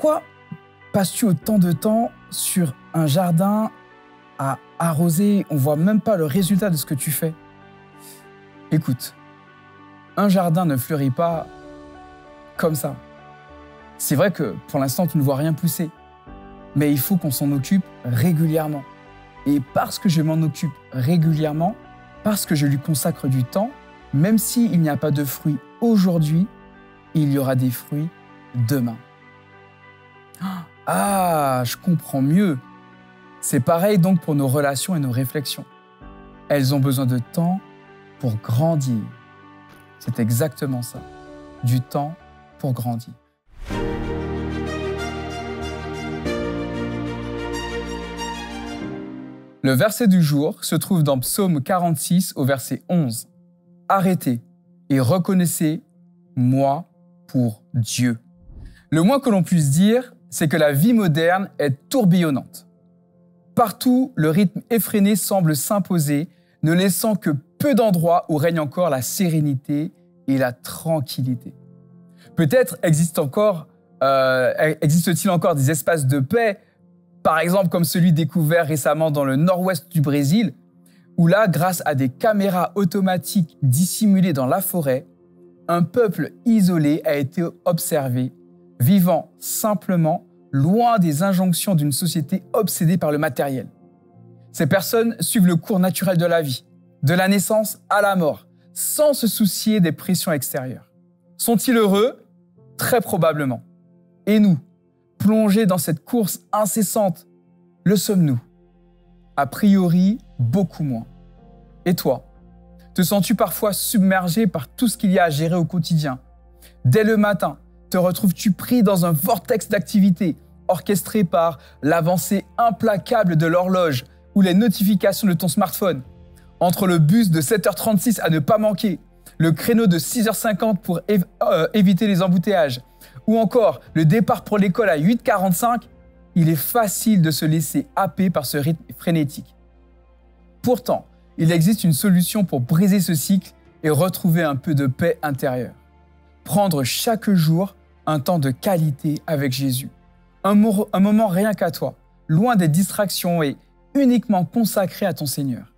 Pourquoi passes-tu autant de temps sur un jardin à arroser? On ne voit même pas le résultat de ce que tu fais. Écoute, un jardin ne fleurit pas comme ça. C'est vrai que pour l'instant, tu ne vois rien pousser, mais il faut qu'on s'en occupe régulièrement. Et parce que je m'en occupe régulièrement, parce que je lui consacre du temps, même s'il n'y a pas de fruits aujourd'hui, il y aura des fruits demain. Ah, je comprends mieux. C'est pareil donc pour nos relations et nos réflexions. Elles ont besoin de temps pour grandir. C'est exactement ça, du temps pour grandir. Le verset du jour se trouve dans Psaume 46 au verset 11. Arrêtez et reconnaissez moi pour Dieu. Le moins que l'on puisse dire, c'est que la vie moderne est tourbillonnante. Partout, le rythme effréné semble s'imposer, ne laissant que peu d'endroits où règne encore la sérénité et la tranquillité. Peut-être existe-t-il encore des espaces de paix, par exemple comme celui découvert récemment dans le nord-ouest du Brésil, où là, grâce à des caméras automatiques dissimulées dans la forêt, un peuple isolé a été observé, vivant simplement loin des injonctions d'une société obsédée par le matériel. Ces personnes suivent le cours naturel de la vie, de la naissance à la mort, sans se soucier des pressions extérieures. Sont-ils heureux? Très probablement. Et nous, plongés dans cette course incessante, le sommes-nous? A priori, beaucoup moins. Et toi? Te sens-tu parfois submergé par tout ce qu'il y a à gérer au quotidien? Dès le matin, te retrouves-tu pris dans un vortex d'activités orchestré par l'avancée implacable de l'horloge ou les notifications de ton smartphone? Entre le bus de 7h36 à ne pas manquer, le créneau de 6h50 pour éviter les embouteillages, ou encore le départ pour l'école à 8h45, il est facile de se laisser happer par ce rythme frénétique. Pourtant, il existe une solution pour briser ce cycle et retrouver un peu de paix intérieure. Prendre chaque jour un temps de qualité avec Jésus. Un moment rien qu'à toi, loin des distractions et uniquement consacré à ton Seigneur.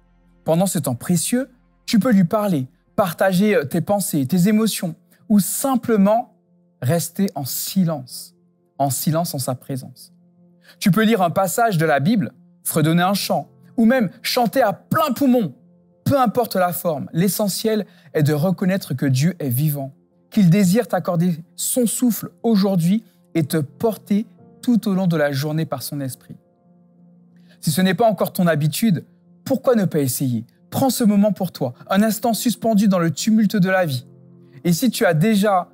Pendant ce temps précieux, tu peux lui parler, partager tes pensées, tes émotions, ou simplement rester en silence en sa présence. Tu peux lire un passage de la Bible, fredonner un chant, ou même chanter à plein poumon. Peu importe la forme, l'essentiel est de reconnaître que Dieu est vivant, qu'il désire t'accorder son souffle aujourd'hui et te porter tout au long de la journée par son esprit. Si ce n'est pas encore ton habitude, pourquoi ne pas essayer? Prends ce moment pour toi, un instant suspendu dans le tumulte de la vie. Et si tu es déjà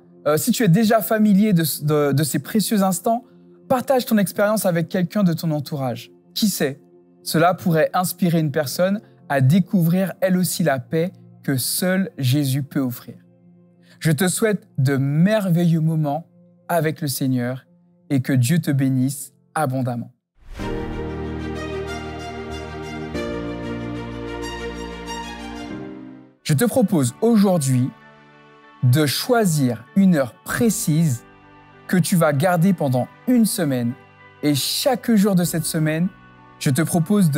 familier de ces précieux instants, partage ton expérience avec quelqu'un de ton entourage. Qui sait, cela pourrait inspirer une personne à découvrir elle aussi la paix que seul Jésus peut offrir. Je te souhaite de merveilleux moments avec le Seigneur et que Dieu te bénisse abondamment. Je te propose aujourd'hui de choisir une heure précise que tu vas garder pendant une semaine. Et chaque jour de cette semaine, je te propose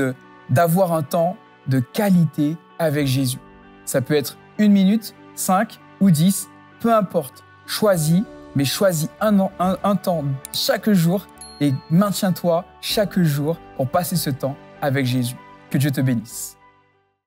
d'avoir un temps de qualité avec Jésus. Ça peut être 1 minute, 5 ou 10, peu importe. Choisis, mais choisis un temps chaque jour et maintiens-toi chaque jour pour passer ce temps avec Jésus. Que Dieu te bénisse.